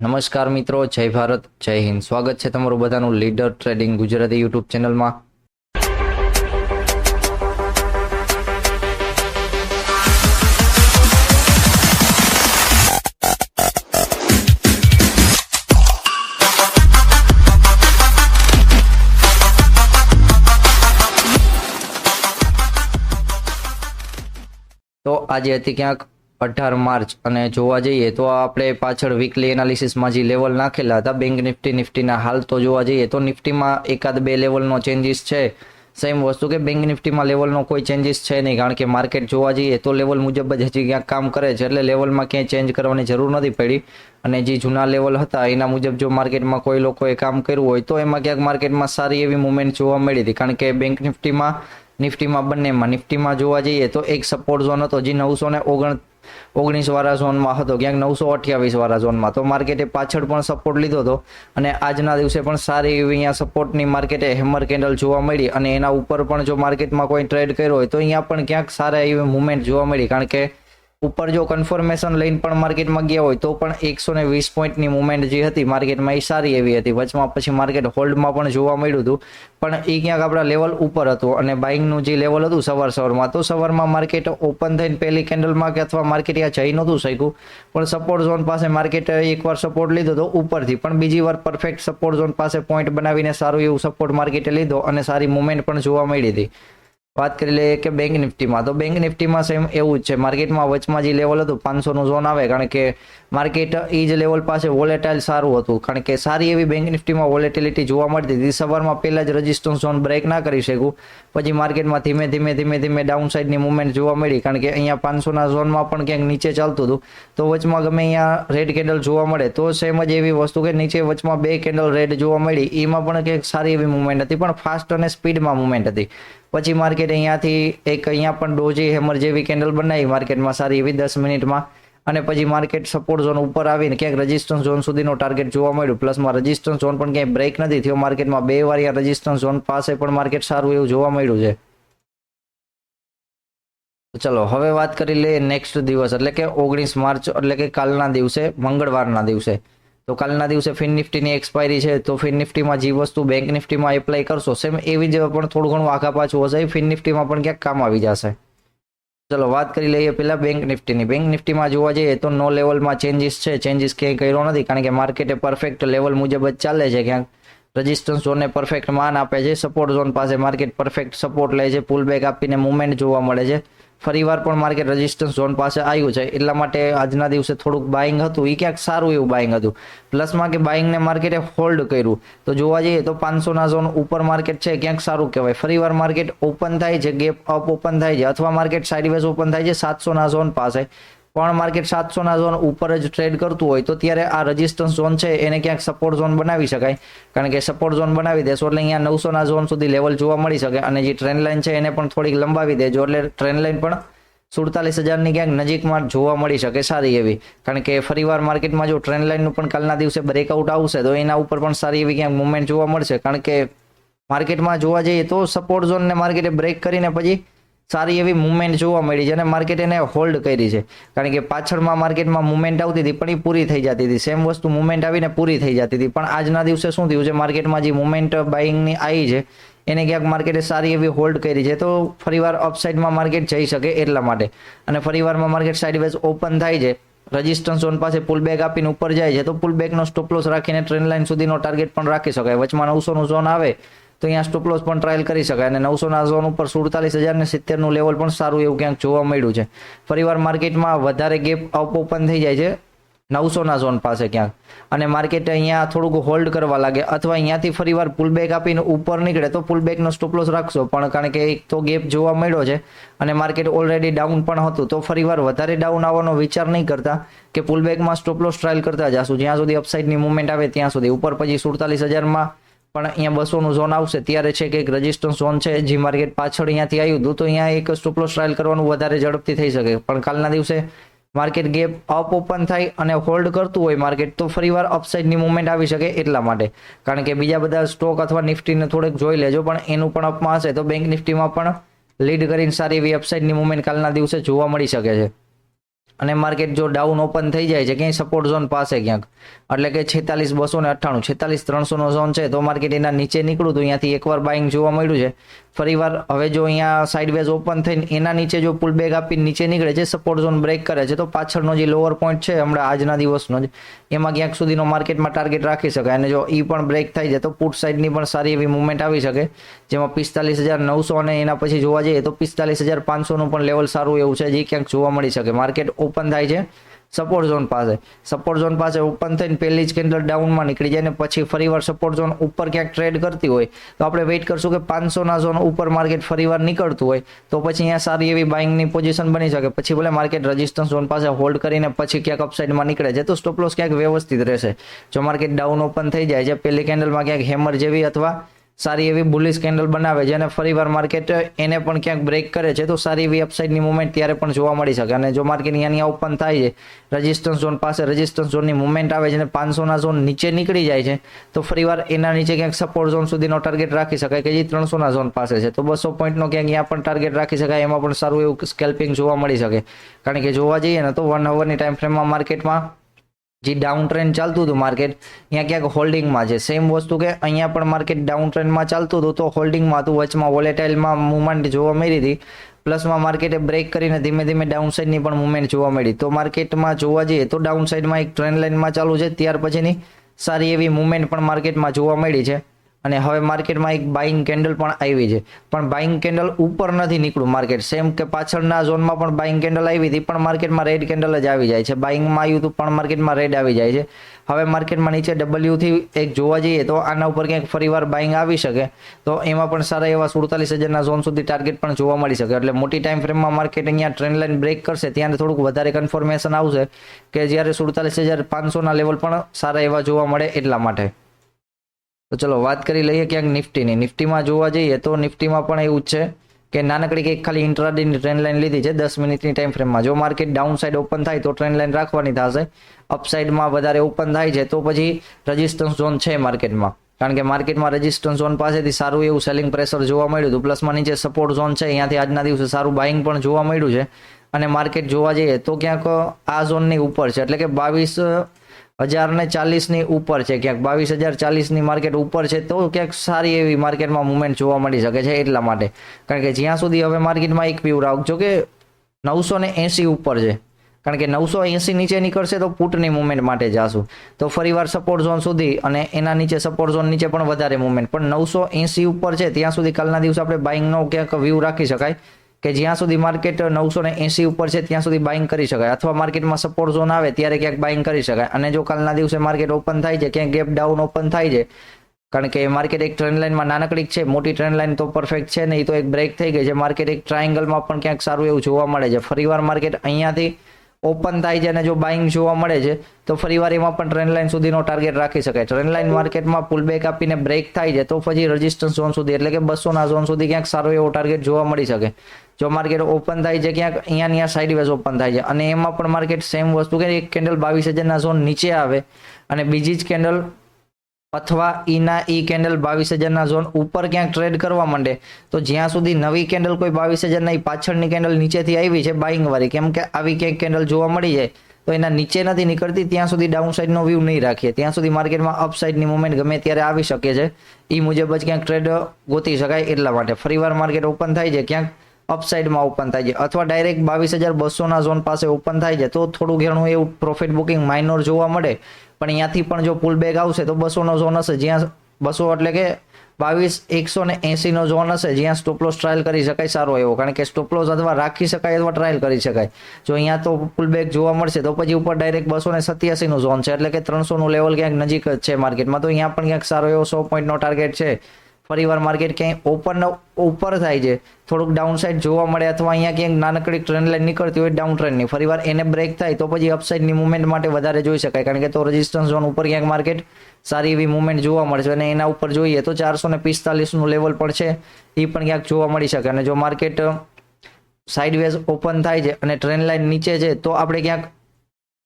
નમસ્કાર મિત્રો, જય ભારત, જય હિન્દ. સ્વાગત છે તમારું બધાનું લીડર ટ્રેડિંગ ગુજરાતી યુટ્યુબ ચેનલમાં. તો આજે હતી ક્યાંક 18 માર્ચ અને જોવા જઈએ તો આપણે પાછળ વીકલી એનાલિસિસમાં જે લેવલ નાખેલા હતા બેંક નિફ્ટીના હાલ તો જોવા જઈએ તો નિફ્ટીમાં એકાદ બે લેવલનો ચેન્જીસ છે. સેમ વસ્તુ કે બેંક નિફ્ટીમાં લેવલનો કોઈ ચેન્જીસ છે નહીં, કારણ કે માર્કેટ જોવા જઈએ તો લેવલ મુજબ જ હજી ક્યાંક કામ કરે છે, એટલે લેવલમાં ક્યાંય ચેન્જ કરવાની જરૂર નથી પડી. અને જે જૂના લેવલ હતા એના મુજબ જો માર્કેટમાં કોઈ લોકોએ કામ કર્યું હોય તો એમાં ક્યાંક માર્કેટમાં સારી એવી મુવમેન્ટ જોવા મળી હતી, કારણ કે બેંક નિફ્ટીમાં બંનેમાં નિફ્ટીમાં જોવા જઈએ તો એક સપોર્ટ ઝોન હતો જે 919 વાળા ઝોનમાં હતો, ક્યાંક 928 વાળા ઝોનમાં. તો માર્કેટે પાછળ પણ સપોર્ટ લીધો હતો અને આજના દિવસે પણ સારી એવી અહીંયા સપોર્ટની માર્કેટે હેમર કેન્ડલ જોવા મળી અને એના ઉપર પણ જો માર્કેટમાં કોઈ ટ્રેડ કર્યો હોય તો અહીંયા પણ ક્યાંક સારા એવી મુવમેન્ટ જોવા મળી, કારણ કે ઉપર જો કન્ફર્મેશન લઈને પણ માર્કેટમાં ગયા હોય તો પણ 120 પોઈન્ટની મુવમેન્ટ જે હતી માર્કેટમાં એ સારી એવી હતી. વચમાં પછી માર્કેટ હોલ્ડમાં પણ જોવા મળ્યું હતું, પણ એ ક્યાંક આપણા લેવલ ઉપર હતું અને બાઇંગનું જે લેવલ હતું સવારમાં તો સવારમાં માર્કેટ ઓપન થઈને પહેલી કેન્ડલમાં કે અથવા માર્કેટ ત્યાં જઈ નહોતું શક્યું, પણ સપોર્ટ ઝોન પાસે માર્કેટે એકવાર સપોર્ટ લીધો હતો ઉપરથી, પણ બીજી વાર પરફેક્ટ સપોર્ટ ઝોન પાસે પોઈન્ટ બનાવીને સારું એવું સપોર્ટ માર્કેટે લીધો અને સારી મુવમેન્ટ પણ જોવા મળી હતી. વાત કરી લઈએ કે બેંક નિફ્ટીમાં, તો બેંક નિફ્ટીમાં સેમ એવું જ છે. માર્કેટમાં વચમાં જે લેવલ હતું 500નું ઝોન આવે, કારણ કે માર્કેટ એ જ લેવલ પાસે વોલેટાઇલ સારું હતું, કારણ કે સારી એવી બેંક નિફ્ટીમાં વોલેટિલિટી જોવા મળતી હતી. સવારમાં પહેલા જ રેઝિસ્ટન્સ ઝોન બ્રેક ના કરી શક્યું, પછી માર્કેટમાં ધીમે ધીમે ડાઉન સાઇડની મુવમેન્ટ જોવા મળી, કારણ કે અહીંયા 500ના ઝોનમાં પણ ક્યાંક નીચે ચાલતું હતું. તો વચમાં ગમે અહીંયા રેડ કેન્ડલ જોવા મળે તો સેમ જ એવી વસ્તુ કે નીચે વચમાં બે કેન્ડલ રેડ જોવા મળી, એમાં પણ ક્યાંક સારી એવી મુવમેન્ટ હતી, પણ ફાસ્ટ અને સ્પીડમાં મુવમેન્ટ હતી. પછી માર્કેટ અહીંયાથી એક અહીંયા પણ ડોજી હેમર જેવી કેન્ડલ બનાવી માર્કેટમાં સારી એવી 10 મિનિટમાં, અને પછી માર્કેટ સપોર્ટ ઝોન ઉપર આવીને ક્યાંક રેઝિસ્ટન્સ ઝોન સુધીનો ટાર્ગેટ જોવા મળ્યું. પ્લસમાં રેઝિસ્ટન્સ ઝોન પણ ક્યાંય બ્રેક નથી થયો માર્કેટમાં, બે વાર આ રેઝિસ્ટન્સ ઝોન પાસે પણ માર્કેટ સારું એવું જોવા મળ્યું છે. ચલો હવે વાત કરી લઈએ નેક્સ્ટ દિવસ એટલે કે 19 માર્ચ એટલે કે કાલના દિવસે, મંગળવારના દિવસે. તો કાલના દિવસે ફિન નિફ્ટીની એક્સપાયરી છે, તો ફિન નિફ્ટીમાં જે વસ્તુ બેંક નિફ્ટીમાં એપ્લાય કરશો સેમ એવી જ પણ થોડું ઘણું આખા પાછું હશે, ફિન નિફ્ટીમાં પણ ક્યાંક કામ આવી જશે. ચલો વાત કરી લઈએ પહેલા બેંક નિફ્ટીની. બેંક નિફ્ટીમાં જોવા જઈએ તો નો લેવલમાં ચેન્જીસ છે, ચેન્જીસ ક્યાંય કર્યો નથી, કારણ કે માર્કેટે પરફેક્ટ લેવલ મુજબ જ ચાલે છે. ક્યાંક રેઝિસ્ટન્સ ઝોનને પરફેક્ટ માન આપે છે, સપોર્ટ ઝોન પાસે માર્કેટ પરફેક્ટ સપોર્ટ લે છે, પુલ બેક આપીને મુવમેન્ટ જોવા મળે છે. ફરીવાર પણ માર્કેટ રેઝિસ્ટન્સ ઝોન પાસે આવ્યું છે, એટલા માટે આજના દિવસે થોડુંક બાઇંગ હતું, એ ક્યાંક સારું એવું બાઇંગ હતું. પ્લસમાં કે બાઇંગને માર્કેટે હોલ્ડ કર્યું, તો જોવા જઈએ તો 500ના ઝોન ઉપર માર્કેટ છે, ક્યાંક સારું કહેવાય. ફરીવાર માર્કેટ ઓપન થાય છે, ગેપ અપ ઓપન થાય છે, અથવા માર્કેટ સાઇડવેઝ ઓપન થાય છે 700ના ઝોન પાસે, પણ માર્કેટ 700ના ઝોન ઉપર જ ટ્રેડ કરતું હોય તો ત્યારે આ રેઝિસ્ટન્સ ઝોન છે એને ક્યાંક સપોર્ટ ઝોન બનાવી શકાય, કારણ કે સપોર્ટ ઝોન બનાવી દેશો એટલે અહીંયા 900ના ઝોન સુધી લેવલ જોવા મળી શકે, અને જે ટ્રેન્ડ લાઇન છે એને પણ થોડીક લંબાવી દેજો, એટલે ટ્રેન્ડ લાઇન પણ 47,000ની ક્યાંક નજીકમાં જોવા મળી શકે સારી એવી, કારણ કે ફરીવાર માર્કેટમાં જો ટ્રેન્ડ લાઇનનું પણ કાલના દિવસે બ્રેકઆઉટ આવશે તો એના ઉપર પણ સારી એવી ક્યાંક મુવમેન્ટ જોવા મળશે, કારણ કે માર્કેટમાં જોવા જઈએ તો સપોર્ટ ઝોનને માર્કેટે બ્રેક કરીને પછી સારી એવી મુવમેન્ટ જોવા મળી છે અને માર્કેટ એને હોલ્ડ કરી છે, કારણ કે પાછળમાં માર્કેટમાં મુવમેન્ટ આવતી હતી પણ એ પૂરી થઈ જતી હતી, સેમ વસ્તુ મુવમેન્ટ આવીને પૂરી થઈ જતી હતી. પણ આજના દિવસે શું થયું છે, માર્કેટમાં જે મુવમેન્ટ બાઇંગની આવી છે એને ક્યાંક માર્કેટે સારી એવી હોલ્ડ કરી છે, તો ફરીવાર અપસાઇડમાં માર્કેટ જઈ શકે એટલા માટે. અને ફરીવારમાં માર્કેટ સાઇડવેઝ ઓપન થાય છે, રેઝિસ્ટન્સ ઝોન પાસે પુલ બેક આપીને ઉપર જાય છે, તો પુલ બેકનો સ્ટોપ લોસ રાખીને ટ્રેન્ડ લાઇન સુધીનો ટાર્ગેટ પણ રાખી શકાય. વચમાં 900નું ઝોન આવે તો અહીંયા સ્ટોપ લોસ પણ ટ્રાયલ કરી શકાય, અને 900ના ઝોન ઉપર 47,070નું લેવલ પણ સારું એવું ક્યાંક જોવા મળ્યું છે. ફરીવાર માર્કેટમાં વધારે ગેપ અપ ઓપન થઈ જાય છે 900ના ઝોન પાસે ક્યાંક, અને માર્કેટ અહીંયા થોડુંક હોલ્ડ કરવા લાગે અથવા અહીંયાથી ફરીવાર પુલ બેક આપીને ઉપર નીકળે તો પુલ બેકનો સ્ટોપ લોસ રાખશો, પણ કારણ કે એક તો ગેપ જોવા મળ્યો છે અને માર્કેટ ઓલરેડી ડાઉન પણ હતું, તો ફરીવાર વધારે ડાઉન આવવાનો વિચાર નહીં કરતા કે પુલ બેકમાં સ્ટોપ લોસ ટ્રાયલ કરતા જશું જ્યાં સુધી અપસાઇડની મુવમેન્ટ આવે ત્યાં સુધી. ઉપર પછી 47,000માં પણ અહીંયા 200નું ઝોન આવશે ત્યારે છે કે એક રેઝિસ્ટન્સ ઝોન છે જે માર્કેટ પાછળ અહીંયાથી આવ્યું હતું, તો અહીંયા એક સ્ટોપ લોસ ટ્રાયલ કરવાનું વધારે ઝડપથી થઈ શકે. પણ કાલના દિવસે માર્કેટ ગેપ અપ ઓપન થાય અને હોલ્ડ કરતું હોય માર્કેટ તો ફરીવાર અપસાઇડની મુવમેન્ટ આવી શકે એટલા માટે, કારણ કે બીજા બધા સ્ટોક અથવા નિફ્ટીને થોડેક જોઈ લેજો, પણ એનું પણ અપમાં હશે તો બેંક નિફ્ટીમાં પણ લીડ કરીને સારી એવી અપસાઇડની મુવમેન્ટ કાલના દિવસે જોવા મળી શકે છે. અને માર્કેટ જો ડાઉન ઓપન થઈ જાય છે ક્યાંય સપોર્ટ ઝોન પાસે ક્યાંક, એટલે કે 46,298, 46,300નો ઝોન છે, તો માર્કેટ એના નીચે નીકળ્યું તો અહીંયાથી એકવાર બાઇંગ જોવા મળ્યું છે. ફરીવાર હવે જો અહીંયા સાઇડવેઝ ઓપન થઈને એના નીચે જો પુલ બેક આપીને નીચે નીકળે છે, સપોર્ટ ઝોન બ્રેક કરે છે, તો પાછળનો જે લોઅર પોઈન્ટ છે હમણાં આજના દિવસનો જ, એમાં ક્યાંક સુધીનો માર્કેટમાં ટાર્ગેટ રાખી શકાય. અને જો એ પણ બ્રેક થઈ જાય તો પુટ સાઇડની પણ સારી એવી મુવમેન્ટ આવી શકે, જેમાં 45,900 અને એના પછી જોવા જઈએ તો 45,500નું પણ લેવલ સારું એવું છે, જે ક્યાંક જોવા મળી શકે. માર્કેટ ઓપન થાય છે સપોર્ટ ઝોન પાસે ઓપન થઈને પહેલી જ કેન્ડલ ડાઉનમાં નીકળી જાય ને પછી ફરીવાર સપોર્ટ ઝોન ઉપર ક્યાંક ટ્રેડ કરતી હોય તો આપણે વેઇટ કરશું કે 500ના ઝોન ઉપર માર્કેટ ફરીવાર નીકળતું હોય તો પછી અહીંયા સારી એવી બાઇંગની પોઝિશન બની શકે. પછી ભલે માર્કેટ રેઝિસ્ટન્સ ઝોન પાસે હોલ્ડ કરીને પછી ક્યાંક અપસાઇડમાં નીકળે છે તો સ્ટોપ લોસ ક્યાંક વ્યવસ્થિત રહેશે. જો માર્કેટ ડાઉન ઓપન થઈ જાય છે, પહેલી કેન્ડલમાં ક્યાંક હેમર જેવી અથવા સારી એવી બુલિશ કેન્ડલ બનાવે છે અને ફરીવાર માર્કેટ એને પણ ક્યાંક બ્રેક કરે છે તો સારી એવી અપસાઇડની મુવમેન્ટ ત્યારે પણ જોવા મળી શકે. અને જો માર્કેટ અહીંયા ઓપન થાય છે, રેઝિસ્ટન્સ ઝોન પાસે રેઝિસ્ટન્સ ઝોનની મુવમેન્ટ આવે છે અને 500ના ઝોન નીચે નીકળી જાય છે તો ફરીવાર એના નીચે ક્યાંક સપોર્ટ ઝોન સુધીનો ટાર્ગેટ રાખી શકાય કે જે 300ના ઝોન પાસે છે, તો 200 પોઈન્ટનો ક્યાંક અહીંયા પણ ટાર્ગેટ રાખી શકાય. એમાં પણ સારું એવું સ્કેલ્પિંગ જોવા મળી શકે, કારણ કે જોવા જઈએ ને તો 1 અવરની ટાઈમ ફ્રેમમાં માર્કેટમાં જે ડાઉન ટ્રેન્ડ ચાલતું હતું માર્કેટ અહીંયા ક્યાંક હોલ્ડિંગમાં છે. સેમ વસ્તુ કે અહીંયા પણ માર્કેટ ડાઉન ટ્રેન્ડમાં ચાલતું હતું તો હોલ્ડિંગમાં હતું, વચમાં વોલેટાઇલમાં મુવમેન્ટ જોવા મળી હતી, પ્લસમાં માર્કેટે બ્રેક કરીને ધીમે ધીમે ડાઉન સાઇડની પણ મુવમેન્ટ જોવા મળી. તો માર્કેટમાં જોવા જઈએ તો ડાઉન સાઇડમાં એક ટ્રેન્ડ લાઇનમાં ચાલુ છે, ત્યાર પછીની સારી એવી મુવમેન્ટ પણ માર્કેટમાં જોવા મળી છે. અને હવે માર્કેટમાં એક બાઇંગ કેન્ડલ પણ આવી છે, પણ બાઇંગ કેન્ડલ ઉપર નથી નીકળ્યું માર્કેટ. સેમ કે પાછળના ઝોનમાં પણ બાઇંગ કેન્ડલ આવી હતી પણ માર્કેટમાં રેડ કેન્ડલ જ આવી જાય છે. બાઇંગમાં આવ્યું હતું પણ માર્કેટમાં રેડ આવી જાય છે. હવે માર્કેટમાં નીચે ડબલ્યુથી એક જોવા જઈએ તો આના ઉપર ક્યાંક ફરીવાર બાઇંગ આવી શકે તો એમાં પણ સારા એવા 47,000ના ઝોન સુધી ટાર્ગેટ પણ જોવા મળી શકે. એટલે મોટી ટાઈમ ફ્રેમમાં માર્કેટ અહીંયા ટ્રેન્ડ લાઇન બ્રેક કરશે ત્યારે થોડુંક વધારે કન્ફર્મેશન આવશે કે જ્યારે 47,500ના લેવલ પણ સારા એવા જોવા મળે એટલા માટે. તો ચલો વાત કરી લઈએ ક્યાંક નિફ્ટીની. નિફ્ટીમાં જોવા જઈએ તો નિફ્ટીમાં પણ એવું જ છે કે નાનકડી કંઈક ખાલી ઇન્ટ્રાડેની ટ્રેન્ડ લાઇન લીધી છે 10 મિનિટની ટાઈમ ફ્રેમમાં. જો માર્કેટ ડાઉન સાઇડ ઓપન થાય તો ટ્રેન્ડ લાઇન રાખવાની થશે, અપસાઇડમાં વધારે ઓપન થાય છે તો પછી રેઝિસ્ટન્સ ઝોન છે માર્કેટમાં, કારણ કે માર્કેટમાં રેઝિસ્ટન્સ ઝોન પાસેથી સારું એવું સેલિંગ પ્રેશર જોવા મળ્યું હતું, પ્લસમાં નીચે સપોર્ટ ઝોન છે, અહીંયાથી આજના દિવસે સારું બાઇંગ પણ જોવા મળ્યું છે. અને માર્કેટ જોવા જઈએ તો ક્યાંક આ ઝોનની ઉપર છે, એટલે કે 22,040ની ઉપર છે, ક્યાંક 22,040ની માર્કેટ ઉપર છે તો ક્યાંક સારી એવી માર્કેટમાં મુવમેન્ટ જોવા મળી શકે છે. એટલા માટે, કારણ કે જ્યાં સુધી હવે માર્કેટમાં એક વ્યૂ રાખજો કે 980 ઉપર છે, કારણ કે 980 નીચે નીકળશે તો પુટની મુવમેન્ટ માટે જાશું તો ફરીવાર સપોર્ટ ઝોન સુધી અને એના નીચે સપોર્ટ ઝોન નીચે પણ વધારે મુવમેન્ટ, પણ 980 ઉપર છે ત્યાં સુધી કાલના દિવસે આપણે બાઇંગનો ક્યાંક વ્યૂ રાખી શકાય કે જ્યાં સુધી માર્કેટ 980 ઉપર છે ત્યાં સુધી બાઇંગ કરી શકાય, અથવા માર્કેટમાં સપોર્ટ ઝોન આવે ત્યારે ક્યાંક બાઇંગ કરી શકાય. અને જો કાલના દિવસે માર્કેટ ઓપન થાય છે, ક્યાંક ગેપ ડાઉન ઓપન થાય છે, કારણ કે માર્કેટ એક ટ્રેન્ડ લાઇનમાં નાનકડી છે, મોટી ટ્રેન્ડ લાઇન તો પરફેક્ટ છે નહીં, તો એક બ્રેક થઈ ગઈ છે. માર્કેટ એક ટ્રાયંગલમાં પણ ક્યાંક સારું એવું જોવા મળે છે. ફરીવાર માર્કેટ અહીંયાથી ઓપન થાય છે અને જો બાઇંગ જોવા મળે છે તો ફરીવાર એમાં પણ ટ્રેન્ડ લાઇન સુધીનો ટાર્ગેટ રાખી શકાય. ટ્રેન્ડ લાઇન માર્કેટમાં પુલ બેક આપીને બ્રેક થાય છે તો પછી રેઝિસ્ટન્સ ઝોન સુધી, એટલે કે 200ના ઝોન સુધી ક્યાંક સારો એવો ટાર્ગેટ જોવા મળી શકે. જો માર્કેટ ઓપન થાય છે ક્યાંક અહીંયા સાઇડવેઝ ઓપન થાય છે અને એમાં પણ માર્કેટ સેમ વસ્તુ કે એક કેન્ડલ 22,000ના ઝોન નીચે આવે અને બીજી જ કેન્ડલ અથવા ઈ કેન્ડલ 22,000ના ઝોન ઉપર ક્યાંક ટ્રેડ કરવા માંડે તો જ્યાં સુધી નવી કેન્ડલ કોઈ 22,000ના પાછળની કેન્ડલ નીચેથી આવી છે બાઇંગ વાળી, કેમ કે આવી ક્યાંક કેન્ડલ જોવા મળી જાય તો એના નીચે નથી નીકળતી ત્યાં સુધી ડાઉન સાઇડનો વ્યૂ નહીં રાખીએ, ત્યાં સુધી માર્કેટમાં અપ સાઇડની મુવમેન્ટ ગમે ત્યારે આવી શકે છે. એ મુજબ જ ક્યાંક ટ્રેડ ગોતી શકાય. એટલા માટે ફરીવાર માર્કેટ ઓપન થાય છે ક્યાંક અપસાઇડમાં ઓપન થાય છે અથવા ડાયરેક્ટ 22,200ના ઝોન પાસે ઓપન થાય છે તો થોડું ઘણું એવું પ્રોફિટ બુકિંગ માઇનોર જોવા મળે, પણ અહીંયાથી પણ જો પુલ બેક આવશે તો 200નો ઝોન હશે, જ્યાં 200 એટલે કે 22,180નો ઝોન હશે જ્યાં સ્ટોપલોસ ટ્રાયલ કરી શકાય સારો એવો, કારણ કે સ્ટોપલોસ અથવા રાખી શકાય અથવા ટ્રાયલ કરી શકાય. જો અહીંયા તો પુલ બેક જોવા મળશે તો પછી ઉપર ડાયરેક્ટ 287નો ઝોન છે, એટલે કે 300નું લેવલ ક્યાંક નજીક જ છે માર્કેટમાં, તો અહીંયા પણ ક્યાંક સારો એવો 100 પોઈન્ટનો ટાર્ગેટ છે. ફરીવાર માર્કેટ ક્યાંય ઓપન ઉપર થાય છે, થોડુંક ડાઉન સાઇડ જોવા મળે અથવા અહીંયા ક્યાંક નાનકડી ટ્રેન્ડ લાઇન નીકળતી હોય ડાઉન ટ્રેન્ડની, ફરીવાર એને બ્રેક થાય તો પછી અપસાઇડની મુવમેન્ટ માટે વધારે જોઈ શકાય, કારણ કે તો રેઝિસ્ટન્સ ઝોન ઉપર ક્યાંક માર્કેટ સારી એવી મુવમેન્ટ જોવા મળશે. અને એના ઉપર જોઈએ તો 445નું લેવલ પણ છે, એ પણ ક્યાંક જોવા મળી શકે. અને જો માર્કેટ સાઇડવેઝ ઓપન થાય છે અને ટ્રેન્ડ લાઇન નીચે છે તો આપણે ક્યાંક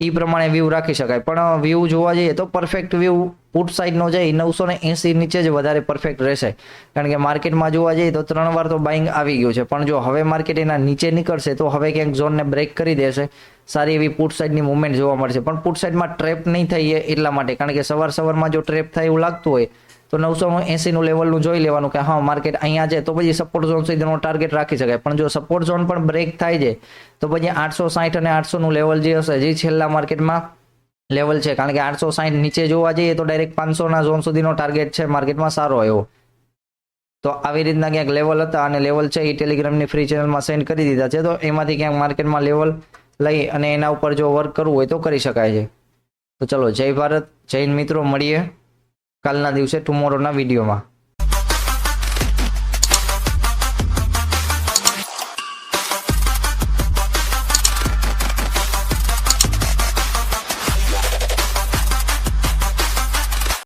એ પ્રમાણે વ્યૂ રાખી શકાય. પણ વ્યૂ જોવા જઈએ તો પરફેક્ટ વ્યૂ પુટ સાઇડનો છે એ 980 નીચે જ વધારે પરફેક્ટ રહેશે. કારણ કે માર્કેટમાં જોવા જઈએ તો 3 વાર તો બાઇંગ આવી ગયું છે, પણ જો હવે માર્કેટ એના નીચે નીકળશે તો હવે ક્યાંક ઝોનને બ્રેક કરી દેશે, સારી એવી પુટ સાઇડની મુવમેન્ટ જોવા મળશે. પણ પુટ સાઇડમાં ટ્રેપ નહીં થઈએ એટલા માટે, કારણ કે સવારમાં જો ટ્રેપ થાય એવું લાગતું હોય તો 980નું લેવલનું જોઈ લેવાનું કે હા માર્કેટ અહીંયા છે, તો પછી સપોર્ટ ઝોન સુધીનો ટાર્ગેટ રાખી શકાય. પણ જો સપોર્ટ ઝોન પણ બ્રેક થાય છે તો પછી 860 અને 800નું લેવલ જે હશે જે છેલ્લા માર્કેટમાં લેવલ છે, કારણ કે 860 નીચે જોવા જઈએ તો ડાયરેક્ટ 500ના ઝોન સુધીનો ટાર્ગેટ છે માર્કેટમાં સારો એવો. તો આવી રીતના ક્યાંક લેવલ હતા અને લેવલ છે એ ટેલિગ્રામની ફ્રી ચેનલમાં સેન્ડ કરી દીધા છે, તો એમાંથી ક્યાંક માર્કેટમાં લેવલ લઈ અને એના ઉપર જો વર્ક કરવું હોય તો કરી શકાય છે. તો ચલો, જય ભારત, જય હિન્દ મિત્રો, મળીએ કાલના દિવસે ટુમોરોના વિડીયોમાં.